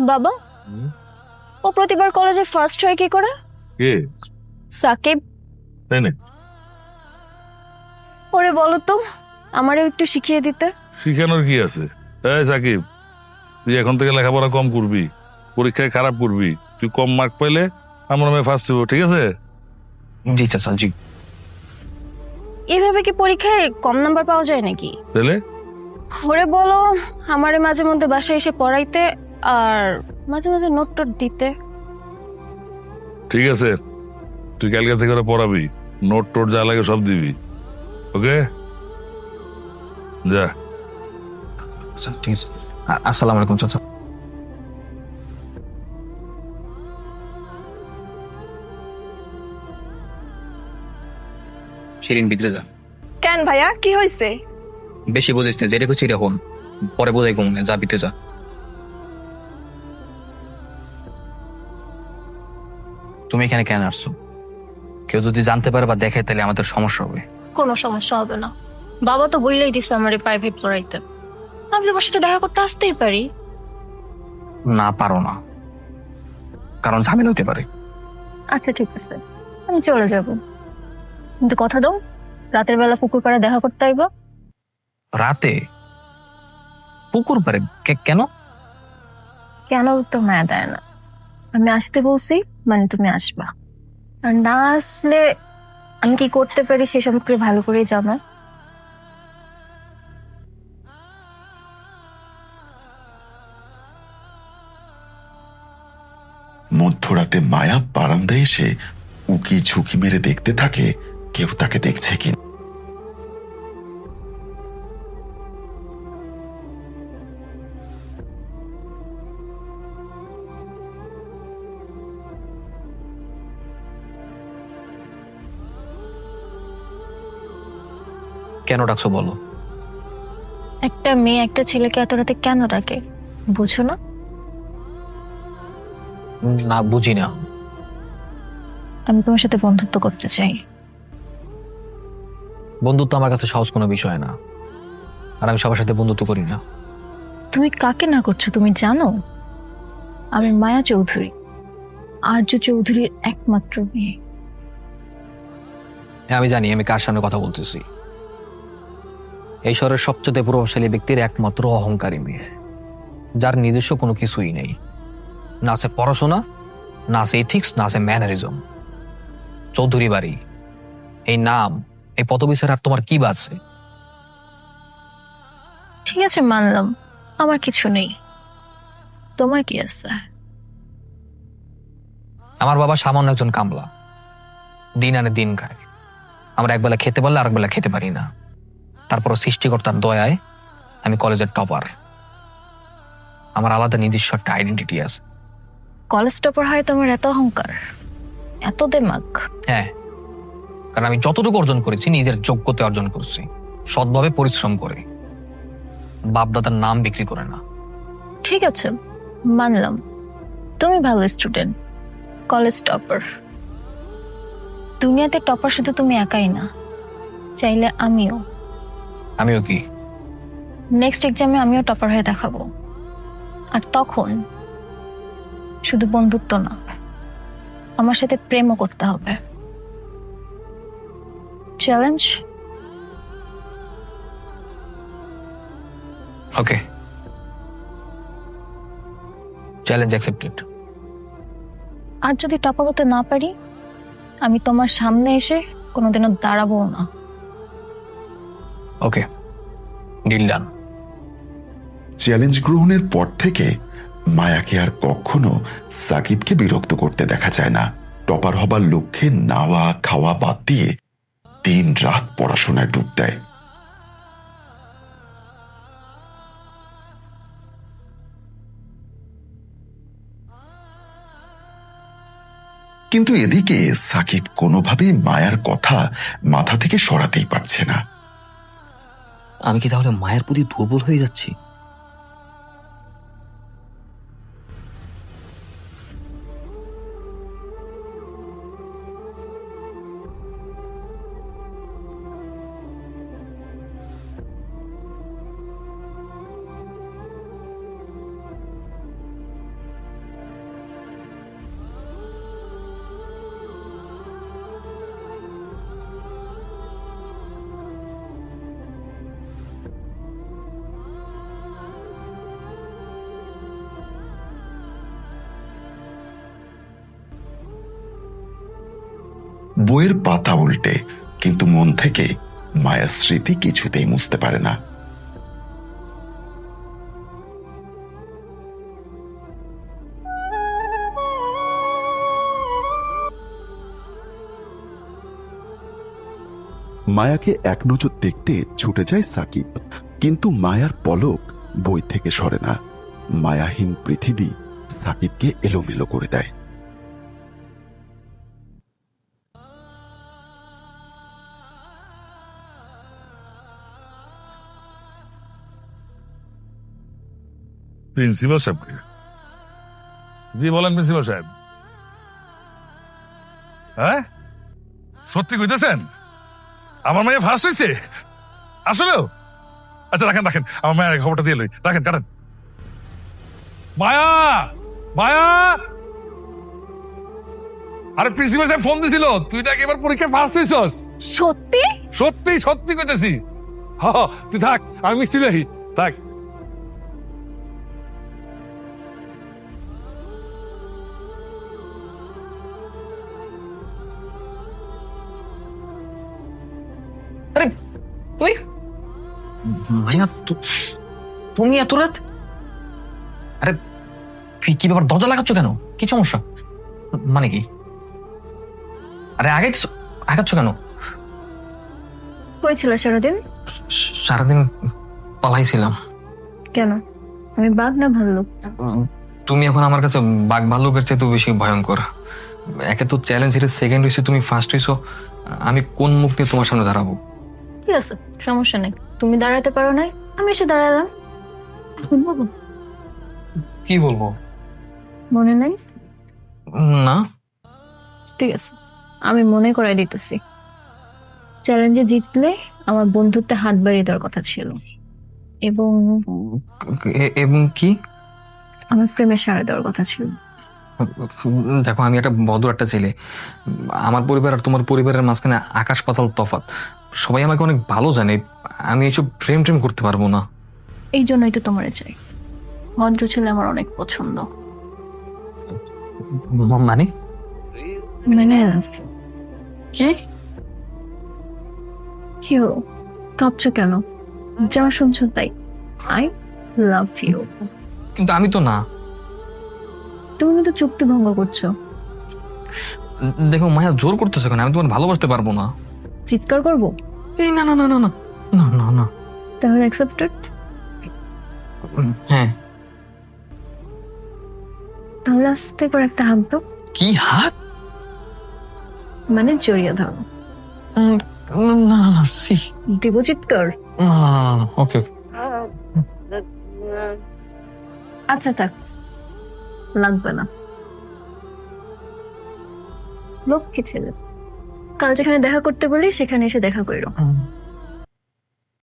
বাবা, ও প্রতিবার কলেজে ফার্স্ট হয় কি করে? কে? সাকিব। তাই না? ওরে বলো তো, আমারও একটু শিখিয়ে দিতে। শিখানোর কি আছে? এই সাকিব, তুই এখন থেকে লেখাপড়া কম করবি, পরীক্ষায় খারাপ করবি। তুই কম মার্ক পাইলে আমার মেয়ে ফার্স্ট হবো, ঠিক আছে? জি চাচা, জি। এভাবে কি পরীক্ষায় কম নাম্বার পাওয়া যায় নাকি? তাহলে ওরে বলো আমারে মাঝে মধ্যে বাসায় এসে পড়াইতে, আর মাঝে মাঝে নোট টোট দিতে। ঠিক আছে, তুই কালকে থেকে ওরা পড়াবি, নোট টোট যা লাগে সব দিবি। ওকে, যা। আচ্ছা, ঠিক আছে। আসসালামু আলাইকুম চাচা। শিরিন, ভিতরে যা। কেন ভাইয়া, কি হয়েছে? বেশি বুঝিস না, যেটা করছি এটা হন, পরে বোঝাই কম না। যা, ভিতরে যা। তুমি এখানে কেন আসছো? কেউ যদি জানতে পারে বা দেখে তাহলে আমাদের সমস্যা হবে। কোনো সমস্যা হবে না, বাবা তো বইলাই দিছে আমারে প্রাইভেট পড়াইতে। আমি তোমার সাথে দেখা করতে আসতেই পারি। না, পারো না, কারণ ঝামেলা হতে পারে। আচ্ছা ঠিক আছে, আমি চলে যাব, কিন্তু কথা দাও রাতের বেলা পুকুর পাড়ে দেখা করতে আইবা। রাতে পুকুর পাড়ে? কেন? কেন তো মায়া দেয় না, আমি আসতে বলছি মানে তুমি আসবা। আর না আসলে আমি কি করতে পারি সে সম্পর্কে ভালো করেই জানো। মধ্যরাতে মায়া বারান্দায় এসে উকি ঝুঁকি মেরে দেখতে থাকে কেউ তাকে দেখছে কি। কেন ডাকছো বলো? একটা মেয়ে একটা ছেলেকে এত রাতে কেন ডাকে বুঝো না? না, বুঝি না। আমি তোমার সাথে বন্ধুত্ব করতে চাই। বন্ধুত্ব আমার কাছে সহজ কোনো বিষয় না, আর আমি সবার সাথে বন্ধুত্ব করি না। তুমি কাকে না করছো তুমি জানো? আমি মায়া চৌধুরী, আর্য চৌধুরীর একমাত্র মেয়ে। হ্যাঁ, আমি জানি আমি কার সামনে কথা বলতেছি। এই শহরের সবচেয়ে প্রভাবশালী ব্যক্তির একমাত্র অহংকারী মেয়ে, যার নিজস্ব কোনো কিছুই নেই। না আছে পড়াশোনা, না আছে এথিক্স, না আছে ম্যানারিজম। চৌধুরী বাড়ি, এই নাম, এই পদবি ছাড়া আর তোমার কি বাজছে? ঠিক আছে মানলাম, আমার কিছু নেই, তোমার কি আছে? আমার বাবা সামান্য একজন কামলা, দিন আনে দিন খায়। আমরা একবেলা খেতে পারলে আরেকবেলা খেতে পারি না। তারপর সৃষ্টিকর্তার দয়ায় আমি কলেজের টপার। আমার আলাদা নিজস্ব একটা আইডেন্টিটি আছে। কলেজ টপার হয় তোমার এত অহংকার, এত দেমাগ? হ্যাঁ, কারণ আমি যতটুকু অর্জন করেছি নিজের যোগ্যতা অর্জন করেছি, সৎভাবে পরিশ্রম করে, বাপ দাদার নাম বিক্রি করে না। ঠিক আছে মানলাম, তুমি ভালো স্টুডেন্ট, কলেজ টপার। দুনিয়াতে টপার শুধু তুমি একাই না, চাইলে আমিও। আমিও কি? নেক্সট এক্সামে আমিও টপার হয়ে দেখাবো। আর তখন শুধু বন্ধুত্ব না, আমার সাথে প্রেমও করতে হবে। চ্যালেঞ্জ? ওকে, চ্যালেঞ্জ অ্যাকসেপ্টেড। আর যদি টপার হতে না পারি, আমি তোমার সামনে এসে কোনোদিনও দাঁড়াবো না। ওকে, ডিল ডান। চ্যালেঞ্জ গ্রহণের পর থেকে মায়াকে আর কখনো সাকিবকে বিরক্ত করতে দেখা যায় না। টপার হবার লক্ষ্যে নাওয়া খাওয়া বাদ দিয়ে দিন রাত পড়াশোনায় ডুব দেয়। কিন্তু এদিকে সাকিব কোনোভাবেই মায়ার কথা মাথা থেকে সরাতেই পারছে না। আমি কি তাহলে মায়ের প্রতি দুর্বল হয়ে যাচ্ছি? বইয়ের পাতা উল্টে, কিন্তু মন থেকে মায়ার স্মৃতি কিছুতেই মুছতে পারে না। মায়াকে এক নজর দেখতে ছুটে যায় সাকিব, কিন্তু মায়ার পলক বই থেকে সরে না। মায়াহীন পৃথিবী সাকিবকে এলোমেলো করে দেয়। প্রিন্সিপাল সাহেবকে? জি বলেন প্রিন্সিপাল সাহেব। হ্যাঁ, সত্যি কইতেছেন আমার মাইয়া ফার্স্ট হয়েছে? আসলেও? আচ্ছা রাখেন রাখেন, আমার মায়ের খবরটা দিয়ে লই, রাখেন কাটেন। মায়া, মায়া, আরে প্রিন্সিপাল সাহেব ফোন দিছিল, তুই নাকি এবার পরীক্ষায় ফার্স্ট হইছস। সত্যি? সত্যি সত্যি কইতেছি। হ্যাঁ তুই থাক, আমি মিষ্টি রাখি, থাক। আরে তুই মায়া, তুমি এত রাত? আরে কি ব্যাপার, দরজা লাগাচ্ছ কেন? কি সমস্যা? মানে কি? আরে আগাচ্ছ কেন? হয়েছিল সারাদিন? সারাদিন পালাইছিলাম। কেন? আমি বাঘ না ভাল্লুক? তুমি এখন আমার কাছে বাঘ ভাল্লুকের চেয়ে তো বেশি ভয়ঙ্কর। একে তো চ্যালেঞ্জ হিটে সেকেন্ড হয়েছে, তুমি ফার্স্ট হয়েছো, আমি কোন মুখ নিয়ে তোমার সামনে দাঁড়াবো? ঠিক আছে, সমস্যা নেই। তুমি দাঁড়াতে পারো নাই, আমি এসে দাঁড়ালাম। বলবো? কি বলবো? মনে নাই? না। ঠিক আছে, আমি মনে করাই দিতেছি। চ্যালেঞ্জে জিতলে আমার বন্ধুত্বে হাত বাড়িয়ে দেওয়ার কথা ছিল, এবং এবং কি? আমার প্রেমে সাড়া দেওয়ার কথা ছিল। দেখো, আমি একটা ভদ্র একটা ছেলে। আমার পরিবার আর তোমার পরিবারের মাঝখানে আকাশ পাতাল তফাৎ। সবাই আমাকে অনেক ভালো জানে, আমি এইসব প্রেম টেম করতে পারবো না। এই জন্যই তো তোমারে চাই। ভদ্র ছেলে আমার অনেক পছন্দ। মানে মানে কি? কি হলো, কাঁপছো কেন? যা শুনছো তাই। I love you. কিন্তু আমি তো না। তুমি কিন্তু চুক্তি ভঙ্গ করছো। দেখো মায়া, জোর করতেছো কেন? আমি তোমার ভালোবাসতে পারবো না। চিৎকার করবো? এই না না না না না না না না। তাহলে অ্যাকসেপ্টেড? হ্যাঁ। তাহলে আস্তে করে একটা হাত দাও। কি হাত? মানে জড়িয়ে ধরো। না না না, সি। দিব চিৎকার? ওকে। আচ্ছা থাক, লাগবে না। লক্ষ্মী ছেলে, কাল যেখানে দেখা করতে বলি সেখানে এসে দেখা করিও।